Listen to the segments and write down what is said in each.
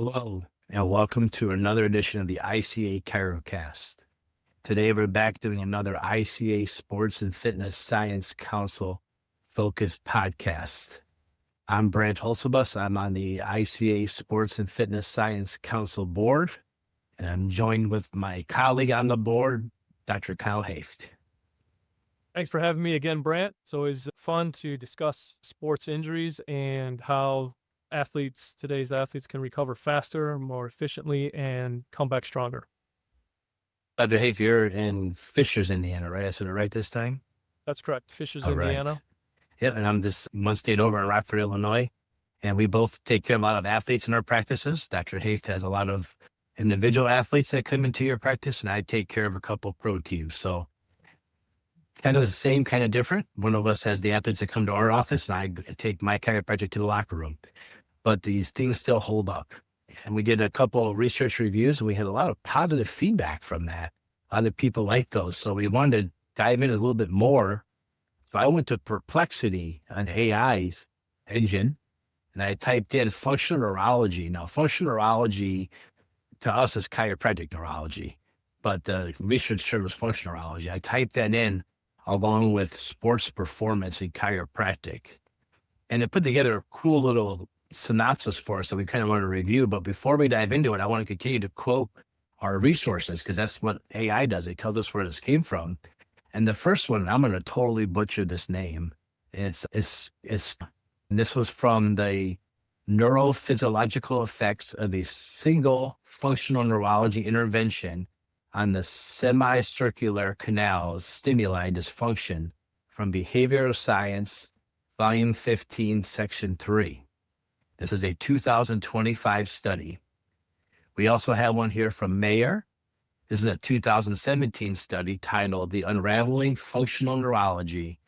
Hello, and welcome to another edition of the ICA ChiroCast. Today, we're back doing another ICA Sports and Fitness Science Council focused podcast. I'm Brant Hulsebus. I'm on the ICA Sports and Fitness Science Council board, and I'm joined with my colleague on the board, Dr. Kyle Hoeft. Thanks for having me again, Brant. It's always fun to discuss sports injuries and how today's athletes can recover faster, more efficiently, and come back stronger. Dr. Hoeft, you're in Fishers, Indiana, right? I said it right this time? That's correct. Fishers, All Indiana. right. Yep, and I'm just one state over in Rockford, Illinois, and we both take care of a lot of athletes in our practices. Dr. Hoeft has a lot of individual athletes that come into your practice, and I take care of a couple pro teams. So kind of the same, kind of different. One of us has the athletes that come to our office, and I take my chiropractic to the locker room. But these things still hold up. And we did a couple of research reviews, and we had a lot of positive feedback from that. A lot of people like those. So we wanted to dive in a little bit more. So I went to Perplexity, an AI's engine, and I typed in functional neurology. Now, functional neurology to us is chiropractic neurology, but the research term is functional neurology. I typed that in along with sports performance and chiropractic, and it put together a cool little synopsis for us that we kind of want to review. But before we dive into it, I want to continue to quote our resources, because that's what AI does. It tells us where this came from. And the first one, I'm going to totally butcher this name. And this was from the neurophysiological effects of a single functional neurology intervention on the semicircular canals stimuli dysfunction from Behavioral Science, Volume 15, Section 3. This is a 2025 study. We also have one here from Mayer. This is a 2017 study titled The Unraveling Functional Neurology,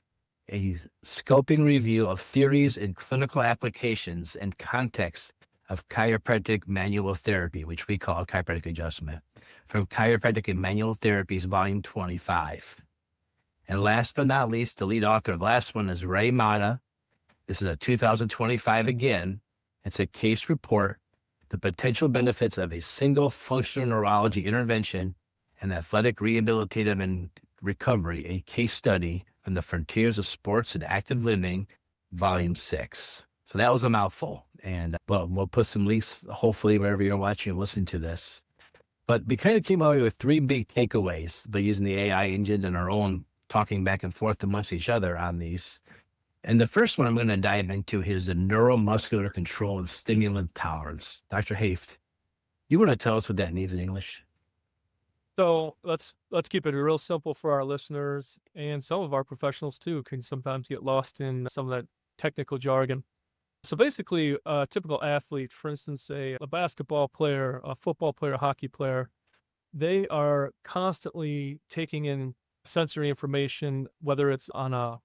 a scoping review of theories and clinical applications and context of chiropractic manual therapy, which we call chiropractic adjustment, from Chiropractic and Manual Therapies, Volume 25. And last but not least, the lead author of the last one is Ray Mata. This is a 2025 again. It's a case report, the potential benefits of a single functional neurology intervention and athletic rehabilitative and recovery, a case study from the Frontiers of Sports and Active Living, Volume 6. So that was a mouthful. And we'll put some links, hopefully, wherever you're watching or listening to this. But we kind of came away with three big takeaways by using the AI engines and our own talking back and forth amongst each other on these. And the first one I'm going to dive into is the neuromuscular control and stimulant tolerance. Dr. Hoeft, you want to tell us what that means in English? So let's keep it real simple for our listeners, and some of our professionals too can sometimes get lost in some of that technical jargon. So basically, a typical athlete, for instance, a basketball player, a football player, a hockey player, they are constantly taking in sensory information, whether it's on a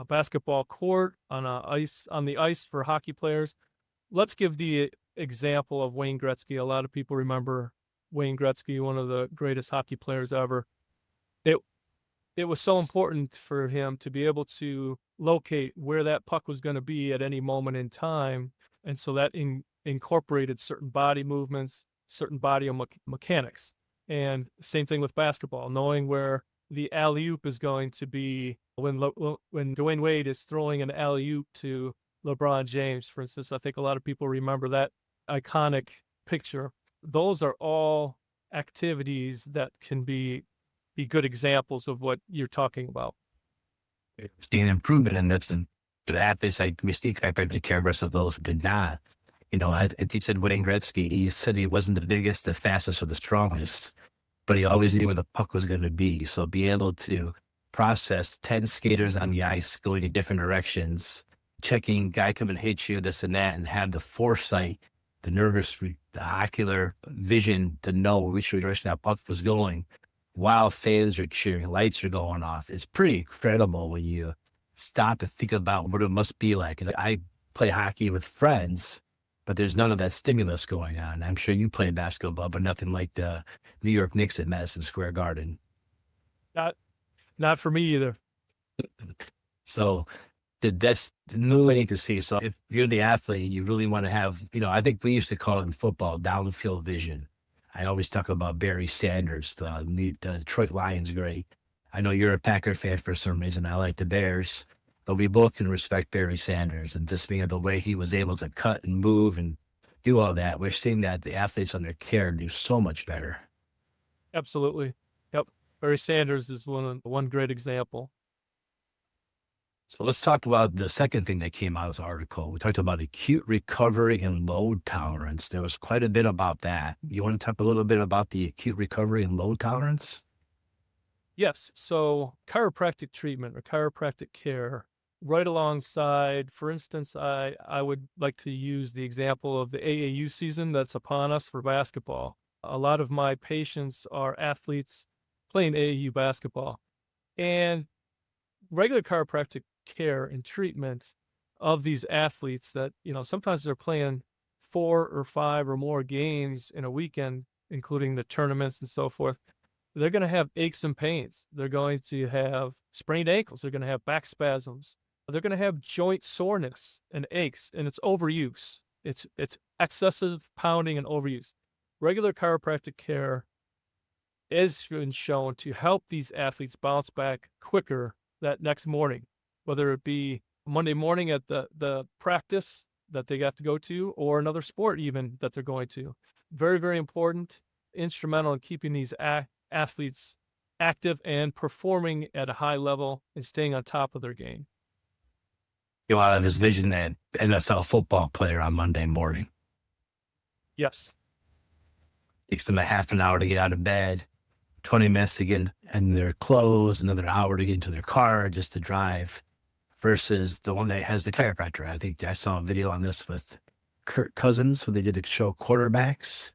basketball court, on the ice for hockey players. Let's give the example of Wayne Gretzky. A lot of people remember Wayne Gretzky, one of the greatest hockey players ever. It was so important for him to be able to locate where that puck was going to be at any moment in time. And so that incorporated certain body movements, certain mechanics. And same thing with basketball, knowing where the alley-oop is going to be when Dwayne Wade is throwing an alley-oop to LeBron James, for instance. I think a lot of people remember that iconic picture. Those are all activities that can be good examples of what you're talking about. See an improvement in this, and the athletes like Mystique, chiropractic care of of those did not. You know, I said Wayne Gretzky, he said he wasn't the biggest, the fastest, or the strongest, but he always knew where the puck was going to be. So be able to process 10 skaters on the ice going in different directions, checking guy come and hit you, this and that, and have the foresight, the ocular vision to know which direction that puck was going while fans are cheering, lights are going off. It's pretty incredible when you stop to think about what it must be like. I play hockey with friends, but there's none of that stimulus going on. I'm sure you play basketball, but nothing like the New York Knicks at Madison Square Garden. Not for me either. So That's really neat to see. So if you're the athlete, you really want to have, I think we used to call it in football, downfield vision. I always talk about Barry Sanders, the Detroit Lions great. I know you're a Packer fan for some reason. I like the Bears, but we both can respect Barry Sanders and just being the way he was able to cut and move and do all that. We're seeing that the athletes under care do so much better. Absolutely. Yep. Barry Sanders is one great example. So let's talk about the second thing that came out of the article. We talked about acute recovery and load tolerance. There was quite a bit about that. You want to talk a little bit about the acute recovery and load tolerance? Yes. So chiropractic treatment or chiropractic care, right alongside, for instance, I would like to use the example of the AAU season that's upon us for basketball. A lot of my patients are athletes playing AAU basketball, and regular chiropractic care and treatment of these athletes that, sometimes they're playing 4 or 5 or more games in a weekend, including the tournaments and so forth. They're going to have aches and pains. They're going to have sprained ankles. They're going to have back spasms. They're going to have joint soreness and aches, and it's overuse. It's excessive pounding and overuse. Regular chiropractic care has been shown to help these athletes bounce back quicker that next morning, whether it be Monday morning at the practice that they got to go to or another sport even that they're going to. Very, very important, instrumental in keeping these athletes active and performing at a high level and staying on top of their game. Out of his vision that NFL football player on Monday morning. Yes. Takes them a half an hour to get out of bed, 20 minutes to get in their clothes, another hour to get into their car just to drive, versus the one that has the chiropractor. I think I saw a video on this with Kirk Cousins, where they did the show Quarterbacks.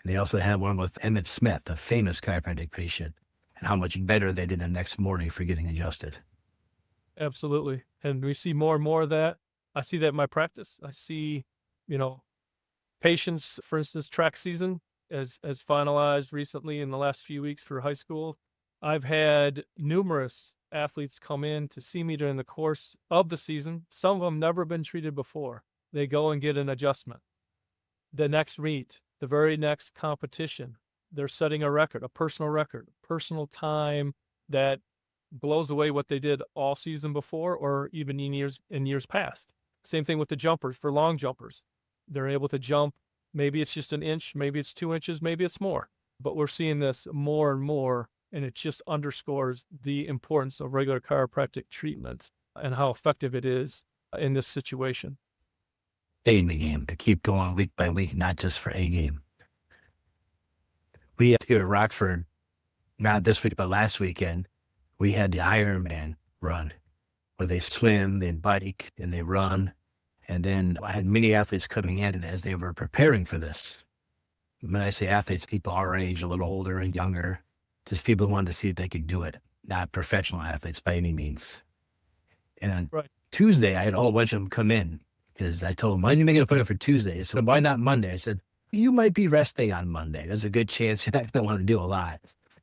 And they also had one with Emmitt Smith, a famous chiropractic patient, and how much better they did the next morning for getting adjusted. Absolutely. And we see more and more of that. I see that in my practice. I see, patients, for instance, track season as finalized recently in the last few weeks for high school. I've had numerous athletes come in to see me during the course of the season. Some of them never been treated before. They go and get an adjustment. The next meet, the very next competition, they're setting a record, a personal time that blows away what they did all season before or even in years past. Same thing with the jumpers for long jumpers. They're able to jump. Maybe it's just an inch, maybe it's 2 inches, maybe it's more. But we're seeing this more and more, and it just underscores the importance of regular chiropractic treatment and how effective it is in this situation. Stay in the game, to keep going week by week, not just for a game. We here at Rockford, not this week, but last weekend, we had the Ironman run where they swim, they bike, and they run. And then I had many athletes coming in as they were preparing for this. When I say athletes, people our age, a little older and younger, just people who wanted to see if they could do it, not professional athletes by any means. And on Tuesday, I had a whole bunch of them come in because I told them, why didn't you make an appointment for Tuesday? I said, why not Monday? I said, you might be resting on Monday. There's a good chance you're not going to want to do a lot.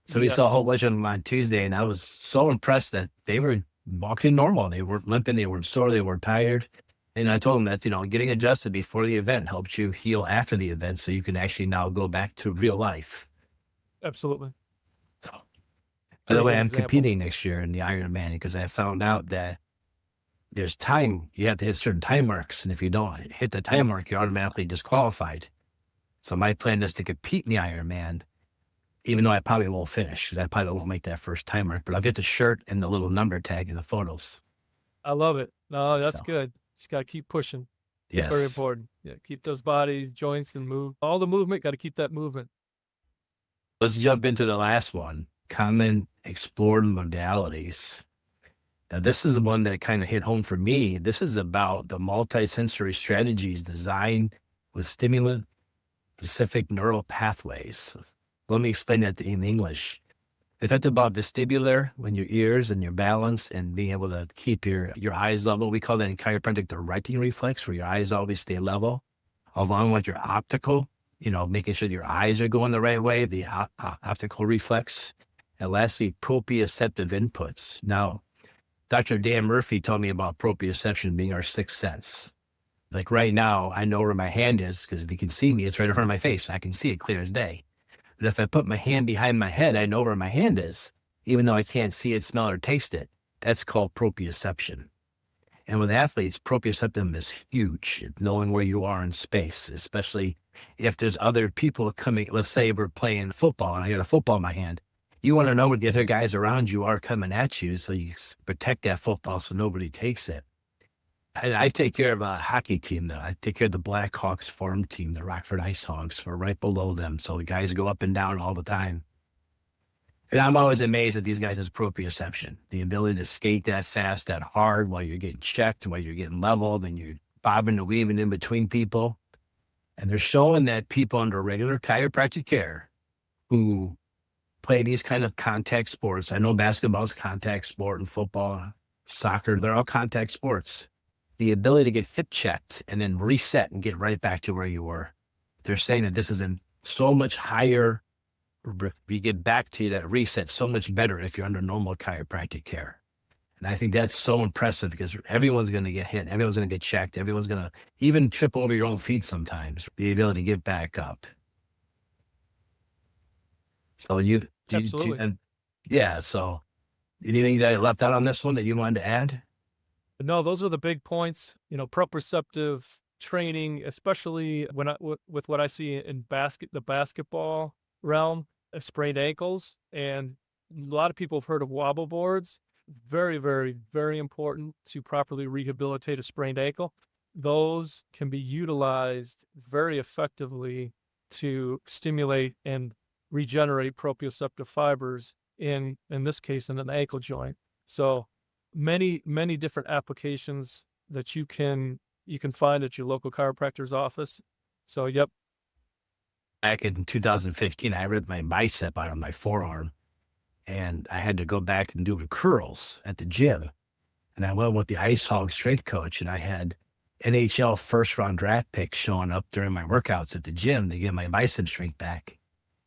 So we saw a whole bunch of them on Tuesday, and I was so impressed that they were walking normal. They weren't limping, they weren't sore, they weren't tired. And I told them that, getting adjusted before the event helps you heal after the event so you can actually now go back to real life. Absolutely. So, by the way, I'm competing next year in the Ironman because I found out that there's time. You have to hit certain time marks. And if you don't hit the time mark, you're automatically disqualified. So my plan is to compete in the Ironman, even though I probably won't finish because I probably won't make that first time mark, but I'll get the shirt and the little number tag in the photos. I love it. No, that's good. Just got to keep pushing. It's very important. Yeah, keep those bodies, joints, and move. All the movement, got to keep that movement. Let's jump into the last one, common explored modalities. Now, this is the one that kind of hit home for me. This is about the multisensory strategies designed with stimulant-specific neural pathways. Let me explain that in English. They talked about vestibular, when your ears and your balance and being able to keep your eyes level. We call that in chiropractic the righting reflex, where your eyes always stay level, along with your optical, making sure your eyes are going the right way, the optical reflex. And lastly, proprioceptive inputs. Now, Dr. Dan Murphy told me about proprioception being our sixth sense. Like right now, I know where my hand is because if you can see me, it's right in front of my face. I can see it clear as day. But if I put my hand behind my head, I know where my hand is, even though I can't see it, smell, or taste it. That's called proprioception. And with athletes, proprioception is huge, knowing where you are in space, especially if there's other people coming. Let's say we're playing football and I got a football in my hand. You want to know what the other guys around you are coming at you, so you protect that football so nobody takes it. And I take care of a hockey team, though. I take care of the Blackhawks farm team, the Rockford Ice Hogs. We're right below them, so the guys go up and down all the time. And I'm always amazed at these guys' proprioception, the ability to skate that fast, that hard while you're getting checked, while you're getting leveled, and you're bobbing and weaving in between people. And they're showing that people under regular chiropractic care who play these kind of contact sports. I know basketball's a contact sport and football, soccer, they're all contact sports. The ability to get hip checked and then reset and get right back to where you were. They're saying that this is in so much higher, you get back to that reset so much better if you're under normal chiropractic care. And I think that's so impressive because everyone's going to get hit. Everyone's going to get checked. Everyone's going to even trip over your own feet sometimes. The ability to get back up. So Absolutely. so anything that I left out on this one that you wanted to add? No, those are the big points. Proprioceptive training, especially with what I see in the basketball realm, sprained ankles, and a lot of people have heard of wobble boards. Very, very, very important to properly rehabilitate a sprained ankle. Those can be utilized very effectively to stimulate and regenerate proprioceptive fibers in this case, in an ankle joint. So many, many different applications that you can find at your local chiropractor's office. So, yep. Back in 2015, I ripped my bicep out of my forearm and I had to go back and do curls at the gym. And I went with the Ice Hog strength coach and I had NHL first round draft picks showing up during my workouts at the gym to get my bicep strength back.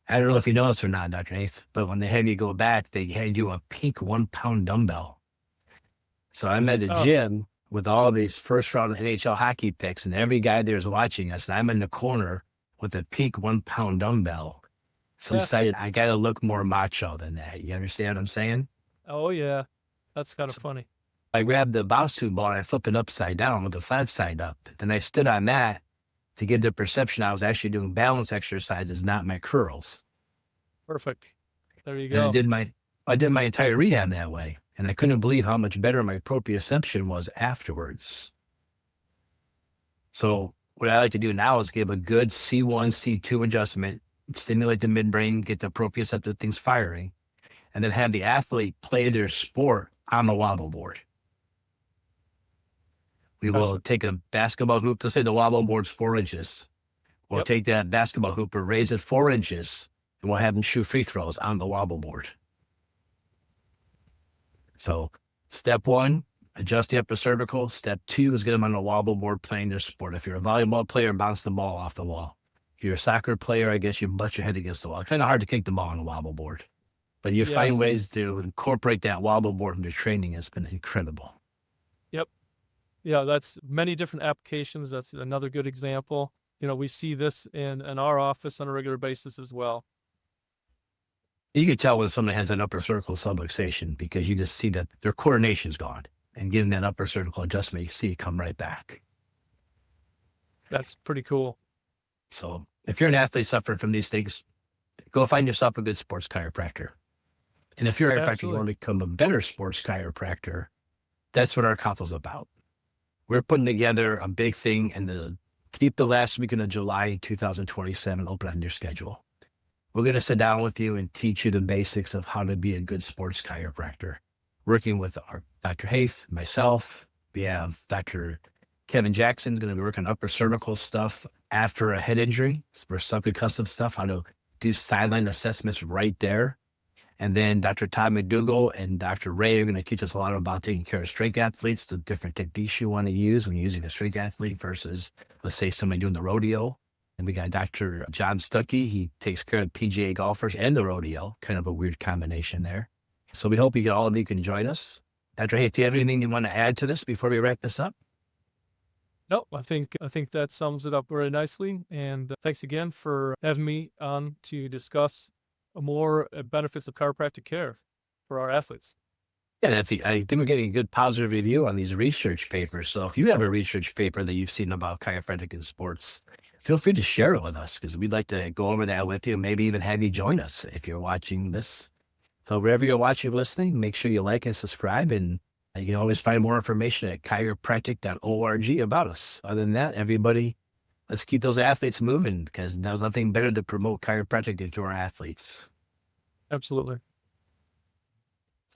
I don't know if you know this or not, Dr. Nath, but when they had you go back, they had you a pink 1 pound dumbbell. So I'm at the gym with all these first round NHL hockey picks and every guy there is watching us. And I'm in the corner with a pink 1 pound dumbbell. So I decided I got to look more macho than that. You understand what I'm saying? Oh, yeah. That's kind of funny. I grabbed the Basu ball and I flipped it upside down with the flat side up. Then I stood on that to get the perception I was actually doing balance exercises, not my curls. Perfect. There you go. And I did my entire rehab that way. And I couldn't believe how much better my proprioception was afterwards. So what I like to do now is give a good C1, C2 adjustment, stimulate the midbrain, get the proprioceptive things firing, and then have the athlete play their sport on the wobble board. We will take a basketball hoop. Let's say the wobble board's 4 inches. We'll take that basketball hoop and raise it 4 inches, and we'll have them shoot free throws on the wobble board. So step 1, adjust the upper cervical. Step 2 is get them on the wobble board playing their sport. If you're a volleyball player, bounce the ball off the wall. If you're a soccer player, I guess you butt your head against the wall. It's kind of hard to kick the ball on the wobble board. But you find ways to incorporate that wobble board into training. It's been incredible. Yep. Yeah, that's many different applications. That's another good example. We see this in our office on a regular basis as well. You can tell when somebody has an upper cervical subluxation because you just see that their coordination's gone. And getting that upper cervical adjustment, you see it come right back. That's pretty cool. So if you're an athlete suffering from these things, go find yourself a good sports chiropractor. And if you're a chiropractor, you want to become a better sports chiropractor, that's what our council's about. We're putting together a big thing and keep the last weekend of July 2027 open on your schedule. We're going to sit down with you and teach you the basics of how to be a good sports chiropractor. Working with our Dr. Hoeft, myself, we have Dr. Kevin Jackson's going to be working upper cervical stuff after a head injury for subconcussive stuff, how to do sideline assessments right there. And then Dr. Todd McDougall and Dr. Ray are going to teach us a lot about taking care of strength athletes, the different techniques you want to use when you're using a strength athlete versus, let's say, somebody doing the rodeo. And we got Dr. John Stuckey. He takes care of PGA golfers and the rodeo, kind of a weird combination there. So we hope all of you can join us. Dr. Hayes, do you have anything you want to add to this before we wrap this up? No, I think that sums it up very nicely. And thanks again for having me on to discuss more benefits of chiropractic care for our athletes. Yeah, I think we're getting a good positive review on these research papers. So if you have a research paper that you've seen about chiropractic in sports, feel free to share it with us because we'd like to go over that with you, maybe even have you join us if you're watching this. So wherever you're watching or listening, make sure you like and subscribe, and you can always find more information at chiropractic.org about us. Other than that, everybody, let's keep those athletes moving because there's nothing better to promote chiropractic than through our athletes. Absolutely.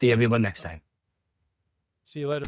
See everyone next time. See you later.